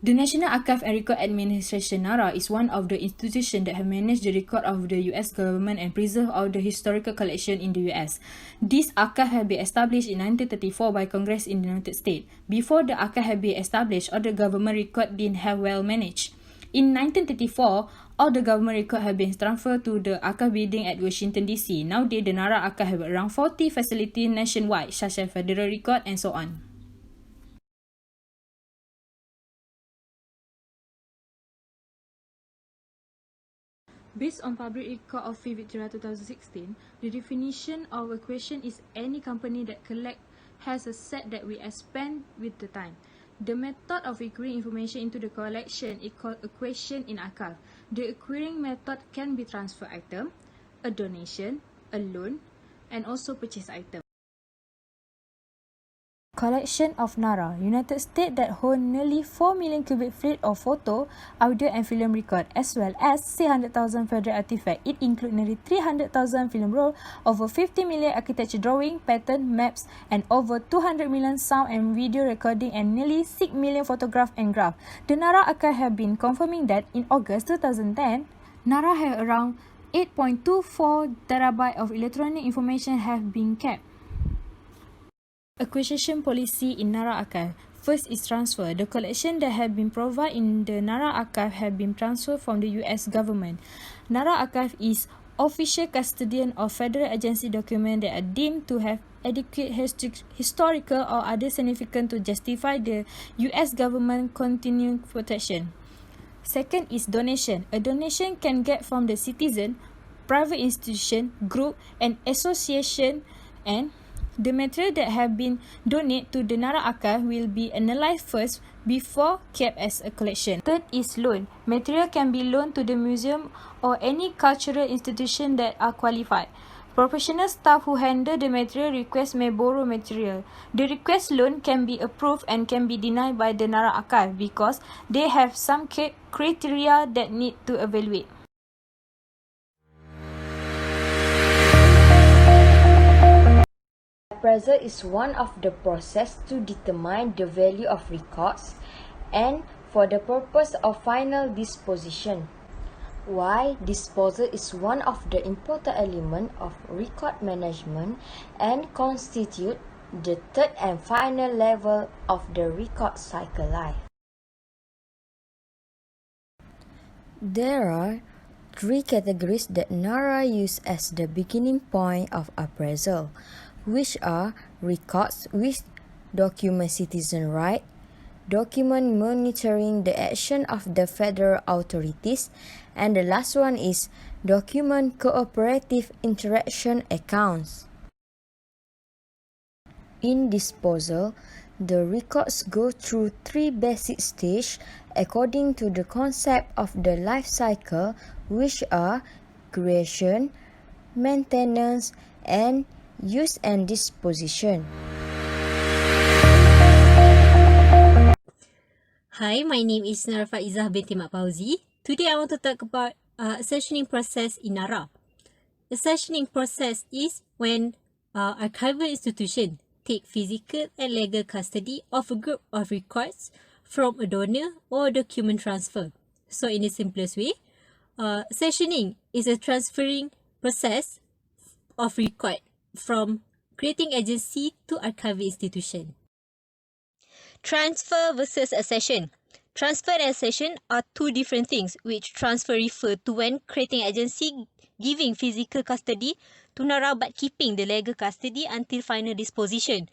The National Archive and Record Administration (NARA) is one of the institutions that have managed the record of the US government and preserve all the historical collection in the US. This archive had been established in 1934 by Congress in the United States. Before the archive had been established, all the government record didn't have well managed. In 1934, all the government record had been transferred to the archive building at Washington DC. Nowadays, the NARA archive have around 40 facilities nationwide, such as federal record and so on. Based on public record of 5th Victoria 2016, the definition of a question is any company that has a set that will expand with the time. The method of acquiring information into the collection is called acquisition in archive. The acquiring method can be transfer item, a donation, a loan, and also purchase item. Collection of NARA, United States that hold nearly 4 million cubic feet of photo, audio and film record, as well as 300,000 federal artifacts. It includes nearly 300,000 film roll, over 50 million architecture drawing, pattern, maps, and over 200 million sound and video recording and nearly 6 million photograph and graph. The NARA archive have been confirming that in August 2010, NARA had around 8.24 terabyte of electronic information have been kept. Acquisition policy in NARA archive. First is transfer. The collection that have been provided in the NARA archive have been transferred from the US government. NARA archive is official custodian of federal agency documents that are deemed to have adequate historical or other significance to justify the US government continuing protection. Second is donation. A donation can get from the citizen, private institution, group, and association, and the material that have been donated to the NARA archive will be analysed first before kept as a collection. Third is loan. Material can be loaned to the museum or any cultural institution that are qualified. Professional staff who handle the material request may borrow material. The request loan can be approved and can be denied by the NARA archive because they have some criteria that need to evaluate. Appraisal is one of the process to determine the value of records and for the purpose of final disposition. Why disposal is one of the important element of record management and constitute the third and final level of the record cycle life. There are three categories that NARA use as the beginning point of appraisal, which are records which document citizen right, document monitoring the action of the federal authorities, and the last one is document cooperative interaction accounts. In disposal, the records go through three basic stages according to the concept of the life cycle, which are creation, maintenance, and use and disposition. Hi, my name is FAIZZAH binti PAUZI. Today I want to talk about accessioning process in NARA. Accessioning process is when archival institution take physical and legal custody of a group of records from a donor or document transfer. So in the simplest way, accessioning is a transferring process of record from creating agency to archival institution. Transfer versus accession. Transfer and accession are two different things, which transfer refer to when creating agency giving physical custody to NARA but keeping the legal custody until final disposition.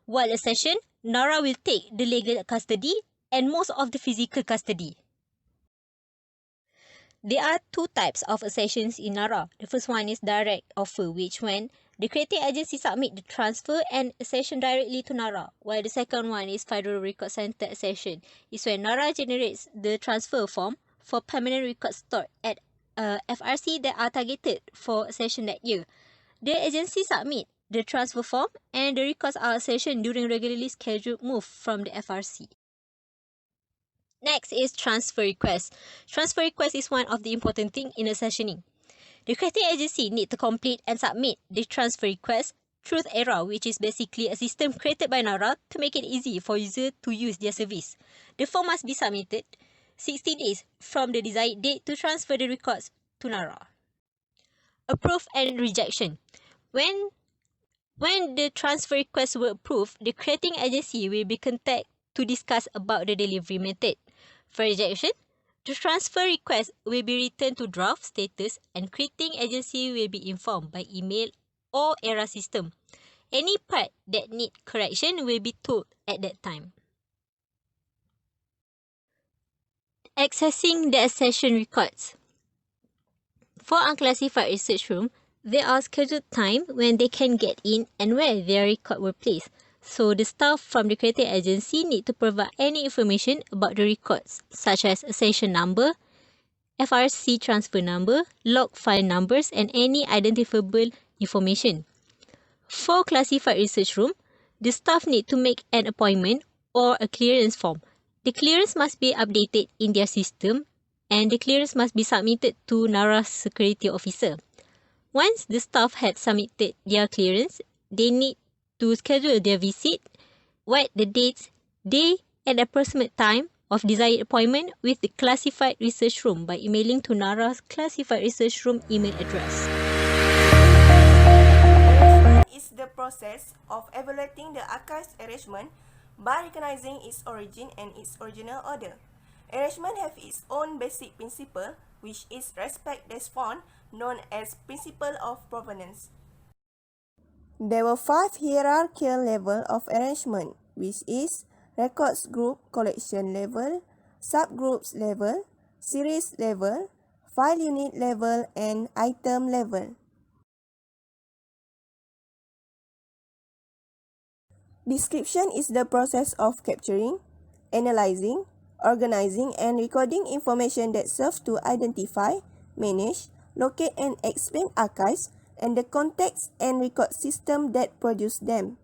While accession, NARA will take the legal custody and most of the physical custody. There are two types of accessions in NARA. The first one is direct offer, which when the creating agency submit the transfer and accession directly to NARA, while the second one is Federal Record Center accession. Is when NARA generates the transfer form for permanent records stored at FRC that are targeted for accession that year. The agency submit the transfer form and the records are accessioned during regularly scheduled move from the FRC. Next is transfer request. Transfer request is one of the important things in accessioning. The creating agency need to complete and submit the transfer request Truth Era, which is basically a system created by NARA to make it easy for users to use their service. The form must be submitted 60 days from the desired date to transfer the records to NARA. Approve and rejection. When the transfer requests were approved, the creating agency will be contacted to discuss about the delivery method. For rejection, the transfer request will be returned to draft status and creating agency will be informed by email or ERA system. Any part that need correction will be told at that time. Accessing the accession records. For unclassified research room, there are scheduled time when they can get in and where their record were placed. So the staff from the creating agency need to provide any information about the records, such as accession number, FRC transfer number, log file numbers, and any identifiable information. For classified research room, the staff need to make an appointment or a clearance form. The clearance must be updated in their system and the clearance must be submitted to NARA's security officer. Once the staff have submitted their clearance, they need to schedule their visit, write the dates, day, and approximate time of desired appointment with the classified research room by emailing to NARA's classified research room email address. Arrangement is the process of evaluating the archive's arrangement by recognizing its origin and its original order. Arrangement have its own basic principle, which is respect des fonds, known as principle of provenance. There were 5 hierarchical levels of arrangement, which is records group collection level, subgroups level, series level, file unit level, and item level. Description is the process of capturing, analyzing, organizing, and recording information that serves to identify, manage, locate, and explain archives and the context and record system that produce them.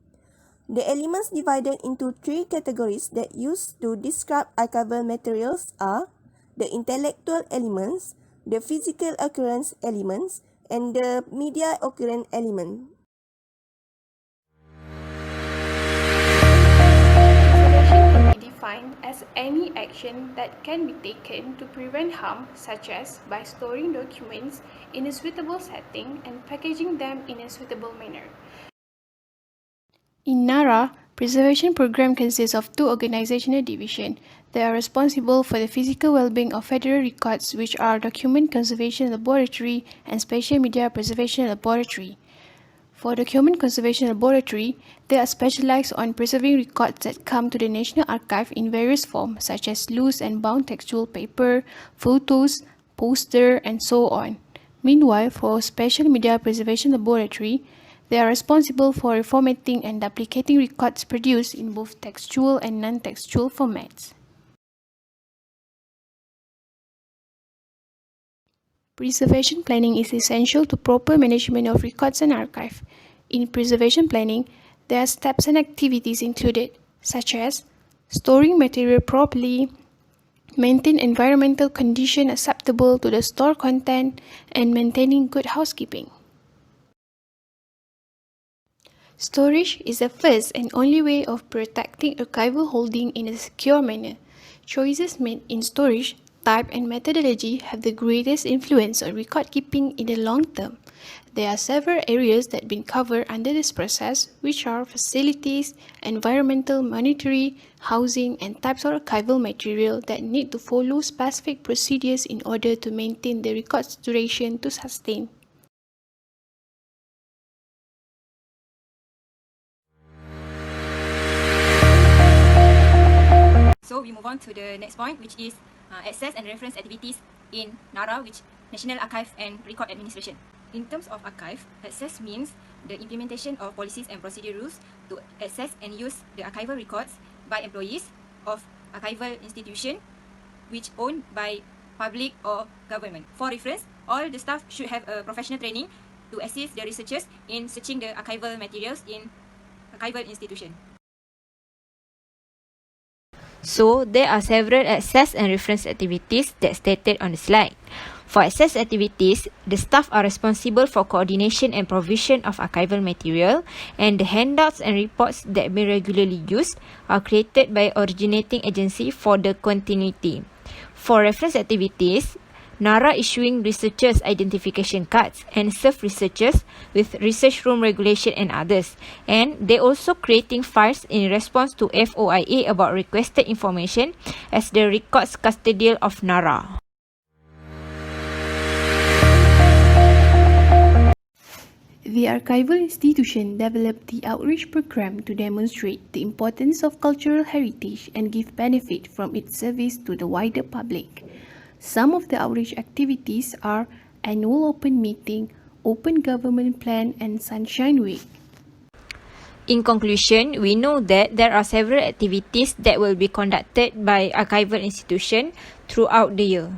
The elements divided into 3 categories that used to describe archival materials are the intellectual elements, the physical occurrence elements, and the media occurrence element. Defined as any action that can be taken to prevent harm, such as by storing documents in a suitable setting and packaging them in a suitable manner. In NARA, preservation program consists of 2 organizational divisions that are responsible for the physical well-being of federal records, which are Document Conservation Laboratory and Spatial Media Preservation Laboratory. For Document Conservation Laboratory, they are specialized on preserving records that come to the National Archive in various forms, such as loose and bound textual paper, photos, poster, and so on. Meanwhile, for Spatial Media Preservation Laboratory, they are responsible for reformatting and duplicating records produced in both textual and non-textual formats. Preservation planning is essential to proper management of records and archive. In preservation planning, there are steps and activities included, such as storing material properly, maintain environmental conditions acceptable to the stored content, and maintaining good housekeeping. Storage is the first and only way of protecting archival holding in a secure manner. Choices made in storage, type, and methodology have the greatest influence on record keeping in the long term. There are several areas that have been covered under this process, which are facilities, environmental, monetary, housing, and types of archival material that need to follow specific procedures in order to maintain the record's duration to sustain. So we move on to the next point, which is access and reference activities in NARA, which National Archive and Record Administration. In terms of archive, access means the implementation of policies and procedure rules to access and use the archival records by employees of archival institution which owned by public or government. For reference, all the staff should have a professional training to assist the researchers in searching the archival materials in archival institution. So, there are several access and reference activities that stated on the slide. For access activities, the staff are responsible for coordination and provision of archival material, and the handouts and reports that be regularly used are created by originating agency for the continuity. For reference activities, NARA issuing researchers identification cards and serve researchers with research room regulation and others. And they also creating files in response to FOIA about requested information as the records custodian of NARA. The archival institution developed the outreach program to demonstrate the importance of cultural heritage and give benefit from its service to the wider public. Some of the outreach activities are annual open meeting, open government plan, and Sunshine Week. In conclusion, we know that there are several activities that will be conducted by archival institution throughout the year.